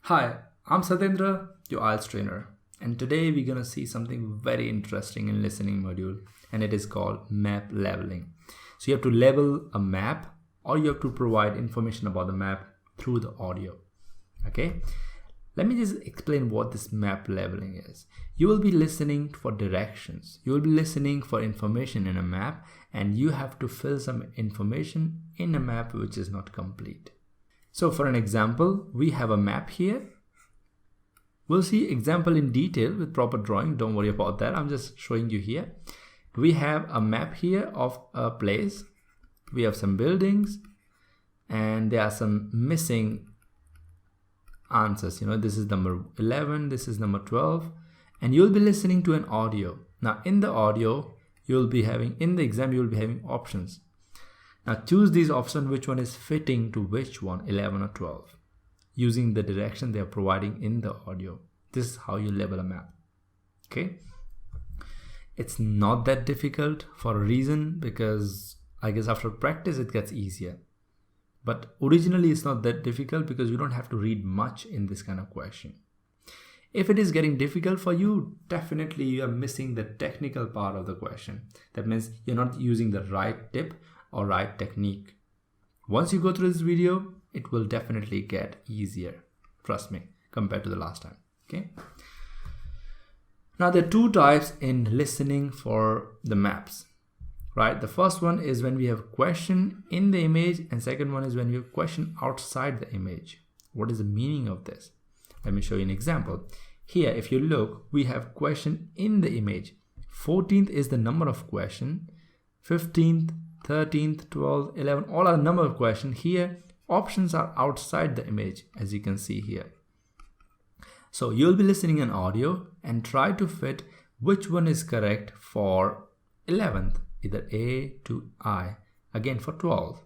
Hi, I'm Satyendra, your IELTS trainer, and today we're going to see something very interesting in listening module, and it is called map leveling. So you have to level a map, or you have to provide information about the map through the audio. Okay, let me just explain what this map leveling is. You will be listening for directions, you will be listening for information in a map, and you have to fill some information in a map which is not complete. So for an example, we have a map here. We'll see example in detail with proper drawing. Don't worry about that. I'm just showing you here. We have a map here of a place. We have some buildings and there are some missing answers. This is number 11, this is number 12, and you'll be listening to an audio. Now in the audio, in the exam, you'll be having options. Now choose these options, which one is fitting to which one, 11 or 12, using the direction they are providing in the audio. This is how you level a map. Okay, it's not that difficult for a reason, because I guess after practice it gets easier. But originally it's not that difficult because you don't have to read much in this kind of question. If it is getting difficult for you, definitely you are missing the technical part of the question. That means you're not using the right tip or right technique. Once you go through this video, it will definitely get easier, trust me, compared to the last time. Okay, now there are two types in listening for the maps, right? The first one is when we have question in the image, and second one is when we have question outside the image. What is the meaning of this? Let me show you an example. Here, if you look, we have question in the image. 14th is the number of question, 15th, 13th, 12th, 11, all are the number of questions. Here, options are outside the image, as you can see here. So you'll be listening an audio and try to fit which one is correct for 11th, either A to I, again for 12.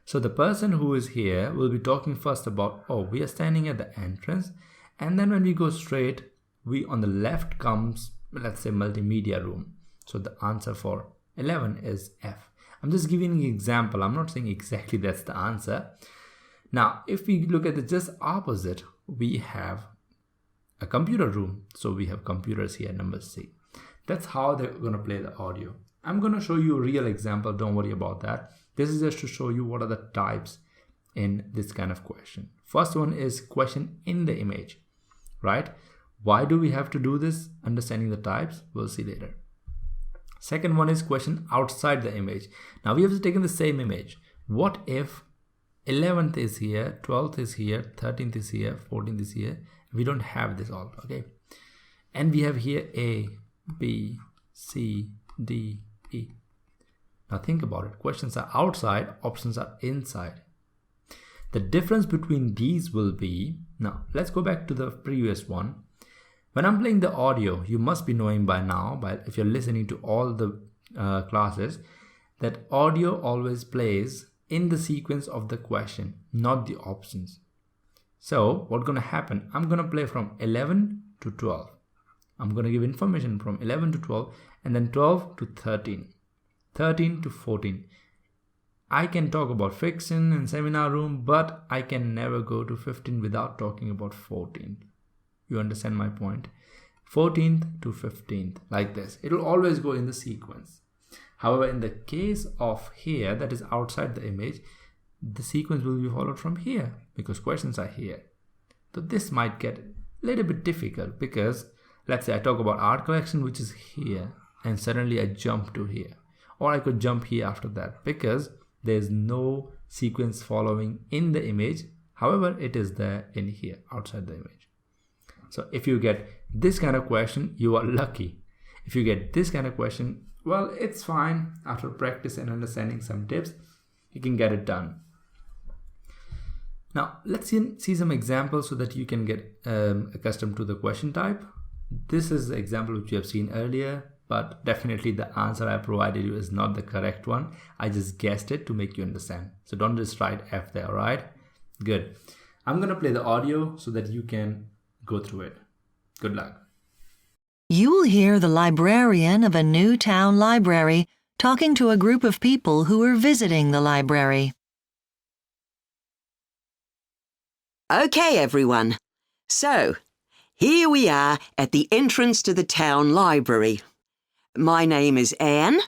So the person who is here will be talking first about, we are standing at the entrance, and then when we go straight, on the left comes, let's say, multimedia room. So the answer for 11 is F. I'm just giving an example. I'm not saying exactly that's the answer. Now, if we look at the just opposite, we have a computer room. So we have computers here, number C. That's how they're going to play the audio. I'm going to show you a real example. Don't worry about that. This is just to show you what are the types in this kind of question. First one is question in the image, right? Why do we have to do this? Understanding the types, we'll see later. Second one is question outside the image. Now we have taken the same image. What if 11th is here, 12th is here, 13th is here, 14th is here? We don't have this all, okay? And we have here A, B, C, D, E. Now think about it. Questions are outside, options are inside. The difference between these will be, now let's go back to the previous one. When I'm playing the audio, you must be knowing by now, if you're listening to all the classes, that audio always plays in the sequence of the question, not the options. So what's going to happen? I'm going to play from 11 to 12. I'm going to give information from 11 to 12, and then 12 to 13, 13 to 14. I can talk about fiction and seminar room, but I can never go to 15 without talking about 14. You understand my point? 14th to 15th, like this. It will always go in the sequence. However, in the case of here, that is outside the image, the sequence will be followed from here because questions are here. So this might get a little bit difficult because let's say I talk about art collection, which is here, and suddenly I jump to here. Or I could jump here after that because there's no sequence following in the image. However, it is there in here, outside the image. So if you get this kind of question, you are lucky. If you get this kind of question, well, it's fine. After practice and understanding some tips, you can get it done. Now, let's see some examples so that you can get accustomed to the question type. This is the example which you have seen earlier, but definitely the answer I provided you is not the correct one. I just guessed it to make you understand. So don't just write F there, all right? Good. I'm going to play the audio so that you can go through it. Good luck. You will hear the librarian of a new town library talking to a group of people who are visiting the library. Okay, everyone. So, here we are at the entrance to the town library. My name is Anne,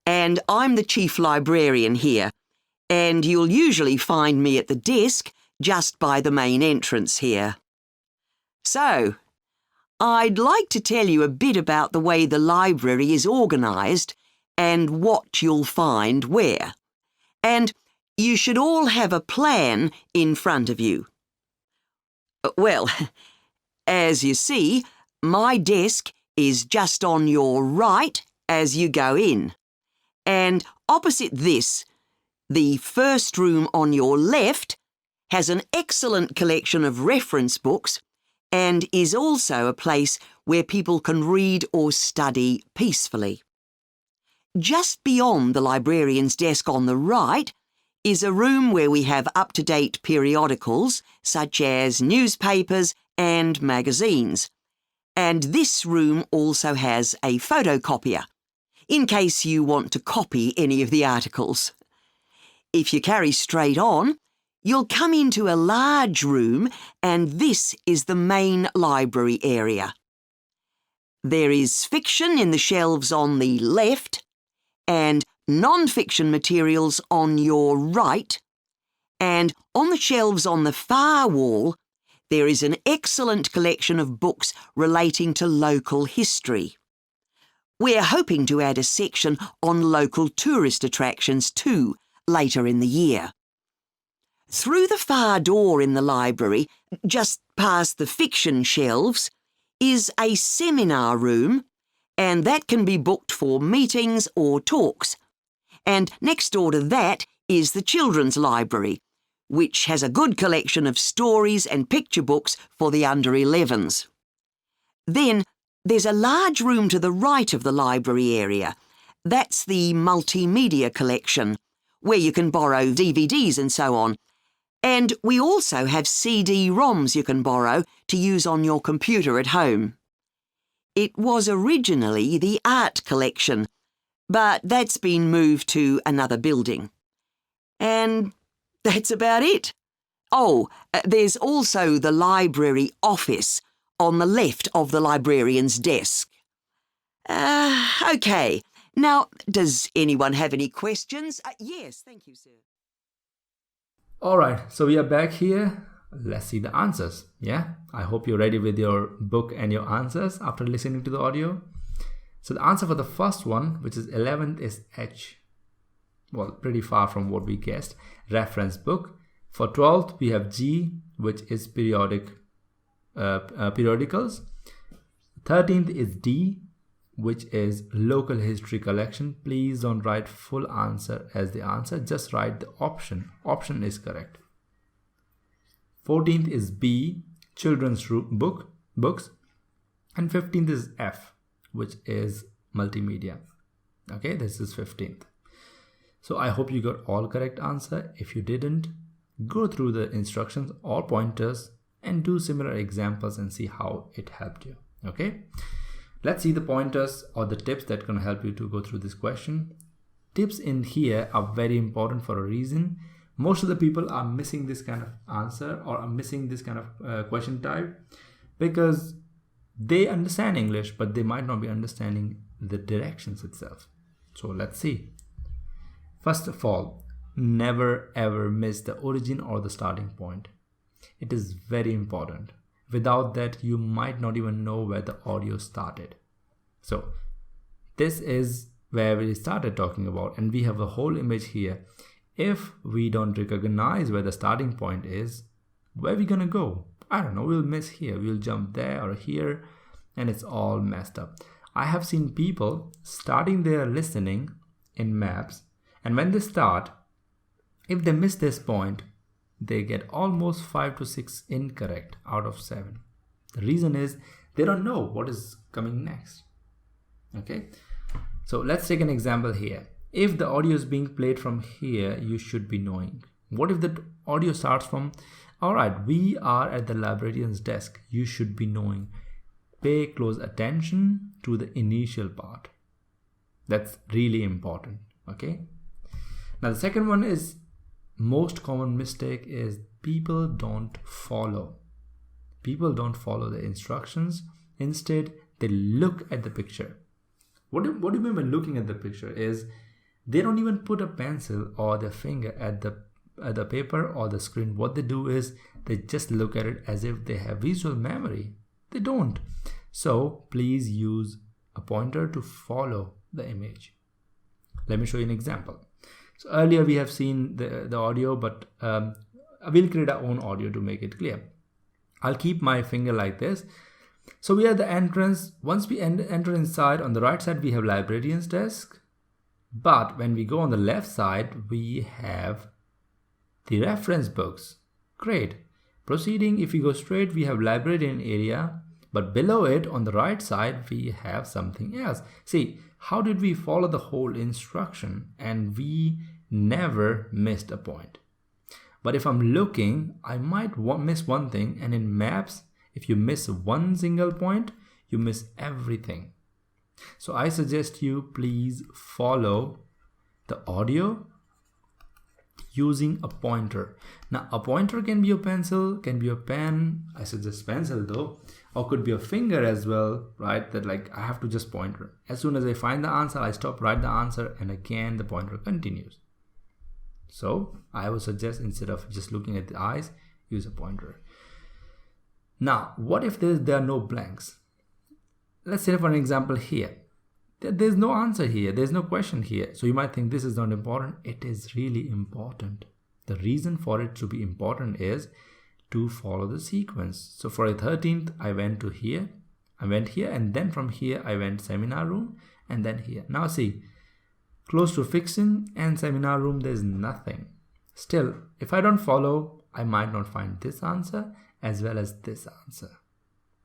and I'm the chief librarian here, and you'll usually find me at the desk just by the main entrance here. So, I'd like to tell you a bit about the way the library is organised and what you'll find where. And you should all have a plan in front of you. Well, as you see, my desk is just on your right as you go in. And opposite this, the first room on your left has an excellent collection of reference books and is also a place where people can read or study peacefully. Just beyond the librarian's desk on the right is a room where we have up-to-date periodicals such as newspapers and magazines. And this room also has a photocopier, in case you want to copy any of the articles. If you carry straight on, you'll come into a large room, and this is the main library area. There is fiction in the shelves on the left, and non-fiction materials on your right, and on the shelves on the far wall, there is an excellent collection of books relating to local history. We're hoping to add a section on local tourist attractions too, later in the year. Through the far door in the library, just past the fiction shelves, is a seminar room, and that can be booked for meetings or talks. And next door to that is the children's library, which has a good collection of stories and picture books for the under 11s. Then there's a large room to the right of the library area. That's the multimedia collection, where you can borrow DVDs and so on. And we also have CD-ROMs you can borrow to use on your computer at home. It was originally the art collection, but that's been moved to another building. And that's about it. Oh, there's also the library office on the left of the librarian's desk. OK. Now, does anyone have any questions? Yes, thank you, sir. All right, so we are back here. Let's see the answers. Yeah, I hope you're ready with your book and your answers after listening to the audio. So the answer for the first one, which is 11th, is H. Well, pretty far from what we guessed. Reference book. For 12th, we have G, which is periodicals. 13th is D, which is local history collection. Please don't write full answer as the answer. Just write the option. Option is correct. 14th is B, children's books. And 15th is F, which is multimedia. Okay, this is 15th. So I hope you got all correct answer. If you didn't, go through the instructions or pointers and do similar examples and see how it helped you. Okay, let's see the pointers or the tips that can help you to go through this question. Tips in here are very important for a reason. Most of the people are missing this kind of answer or are missing this kind of question type because they understand English, but they might not be understanding the directions itself. So let's see. First of all, never ever miss the origin or the starting point. It is very important. Without that, you might not even know where the audio started. So this is where we started talking about, and we have a whole image here. If we don't recognize where the starting point is, where are we gonna go? I don't know, we'll miss here, we'll jump there or here, and it's all messed up. I have seen people starting their listening in maps, and when they start, if they miss this point, they get almost 5 to 6 incorrect out of 7. The reason is they don't know what is coming next. Okay, so let's take an example here. If the audio is being played from here, you should be knowing. What if the audio starts from, all right, we are at the librarian's desk. You should be knowing. Pay close attention to the initial part. That's really important. Okay. Now the second one is most common mistake is people don't follow. people don't follow the instructions. Instead, they look at the picture. What do you mean by looking at the picture is they don't even put a pencil or their finger at the paper or the screen. What they do is they just look at it as if they have visual memory. They don't. So please use a pointer to follow the image. Let me show you an example. So earlier we have seen the audio, but we'll create our own audio to make it clear. I'll keep my finger like this. So we are at the entrance. Once we enter inside, on the right side we have librarian's desk. But when we go on the left side, we have the reference books. Great. Proceeding, if we go straight, we have librarian area. But below it, on the right side, we have something else. See, how did we follow the whole instruction? And we never missed a point. But if I'm looking, I might miss one thing. And in maps, if you miss one single point, you miss everything. So I suggest you please follow the audio using a pointer. Now a pointer can be a pencil, can be a pen. I suggest pencil though, or could be a finger as well, right? That like I have to just pointer. As soon as I find the answer, I stop, write the answer, and again the pointer continues. So I would suggest instead of just looking at the eyes, use a pointer. Now, what if there are no blanks? Let's say for an example here, there's no answer here, there's no question here. So you might think this is not important. It is really important. The reason for it to be important is to follow the sequence. So for the 13th, I went here, and then from here I went seminar room, and then here. Now see, close to fiction and seminar room, there's nothing. Still, if I don't follow, I might not find this answer as well as this answer.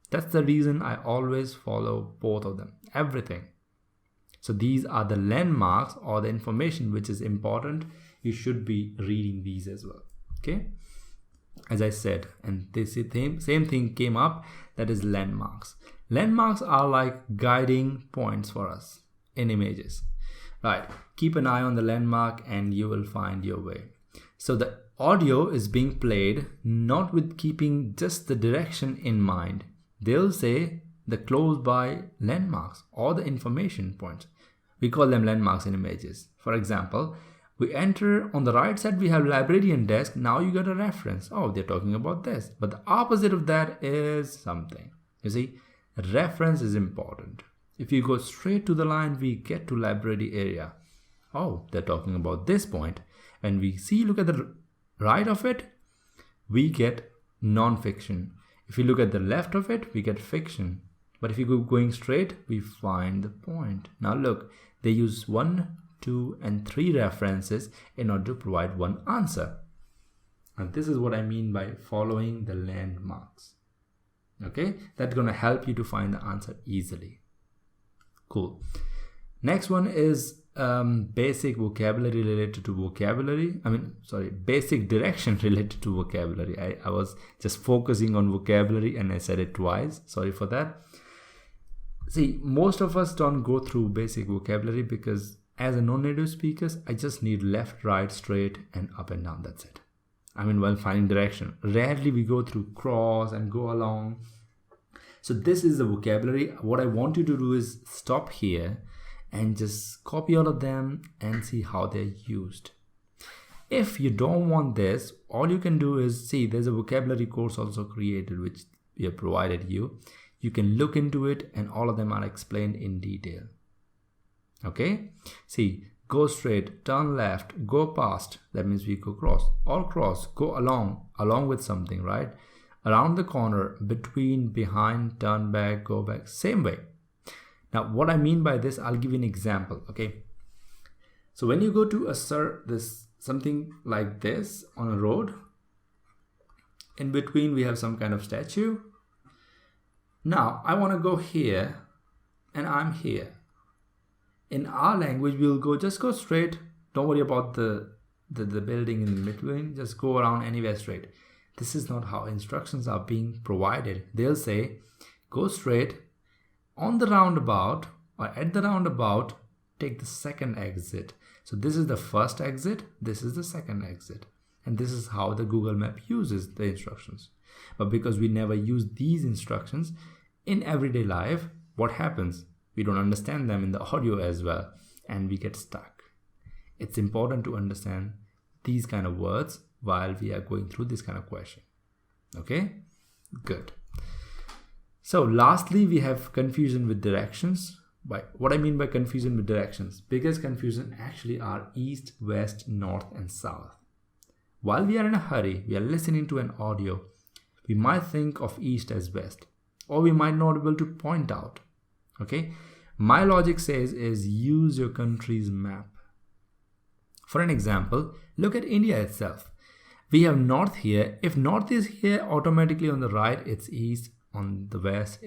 That's the reason I always follow both of them, everything. So these are the landmarks or the information which is important. You should be reading these as well. Okay. As I said, and this same thing came up, that is landmarks. Landmarks are like guiding points for us in images. Right. Keep an eye on the landmark and you will find your way. So the audio is being played not with keeping just the direction in mind. They'll say the close by landmarks or the information points. We call them landmarks in images. For example, we enter on the right side, we have librarian desk. Now you got a reference. Oh, they're talking about this. But the opposite of that is something. You see, reference is important. If you go straight to the line, we get to library area. Oh, they're talking about this point. And we see, look at the right of it, we get non-fiction. If you look at the left of it, we get fiction. But if you go going straight, we find the point. Now look, they use 1, 2, and 3 references in order to provide one answer. And this is what I mean by following the landmarks. Okay, that's going to help you to find the answer easily. Cool. Next one is basic vocabulary related to vocabulary. Basic direction related to vocabulary. I was just focusing on vocabulary and I said it twice. Sorry for that. See, most of us don't go through basic vocabulary because as a non-native speakers, I just need left, right, straight, and up and down. That's it. While finding direction. Rarely we go through cross and go along. So this is the vocabulary. What I want you to do is stop here and just copy all of them and see how they're used. If you don't want this, all you can do is see there's a vocabulary course also created which we have provided you. You can look into it and all of them are explained in detail. Okay, see, go straight, turn left, go past, that means we go cross, all cross, go along with something, right? Around the corner, between, behind, turn back, go back, same way. Now, what I mean by this, I'll give you an example, okay? So when you go to something like this on a road, in between we have some kind of statue. Now, I want to go here and I'm here. In our language, we'll just go straight. Don't worry about the building in between. Just go around anywhere straight. This is not how instructions are being provided. They'll say, go straight. On the roundabout or at the roundabout, take the second exit. So this is the first exit. This is the second exit. And this is how the Google Map uses the instructions. But because we never use these instructions in everyday life, what happens? We don't understand them in the audio as well, and we get stuck. It's important to understand these kind of words while we are going through this kind of question. Okay, good. So lastly, we have confusion with directions. What I mean by confusion with directions, biggest confusion actually are east, west, north, and south. While we are in a hurry, we are listening to an audio, we might think of east as west, or we might not be able to point out. Okay, my logic says is use your country's map. For an example, look at India itself. We have north here. If north is here, automatically on the right it's east, on the west,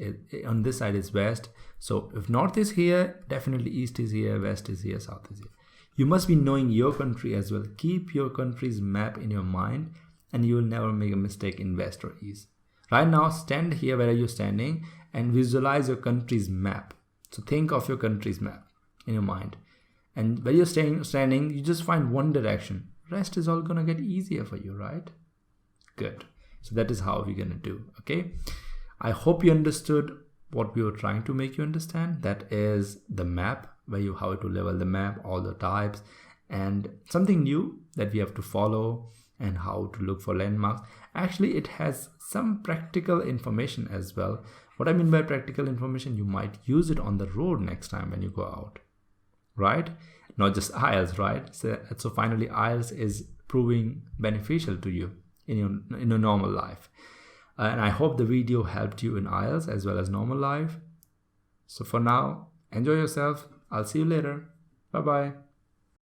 on this side is west. So if north is here, definitely east is here, west is here, south is here. You must be knowing your country as well. Keep your country's map in your mind and you will never make a mistake in west or east. Right now, stand here where you're standing and visualize your country's map. So think of your country's map in your mind. And where you're standing, you just find one direction. Rest is all gonna get easier for you, right? Good. So that is how we're gonna do, okay? I hope you understood what we were trying to make you understand. That is the map, how to level the map, all the types, and something new that we have to follow and how to look for landmarks. Actually, it has some practical information as well. What I mean by practical information, you might use it on the road next time when you go out, right? Not just IELTS, right? So finally, IELTS is proving beneficial to you in your normal life. And I hope the video helped you in IELTS as well as normal life. So for now, enjoy yourself. I'll see you later. Bye-bye.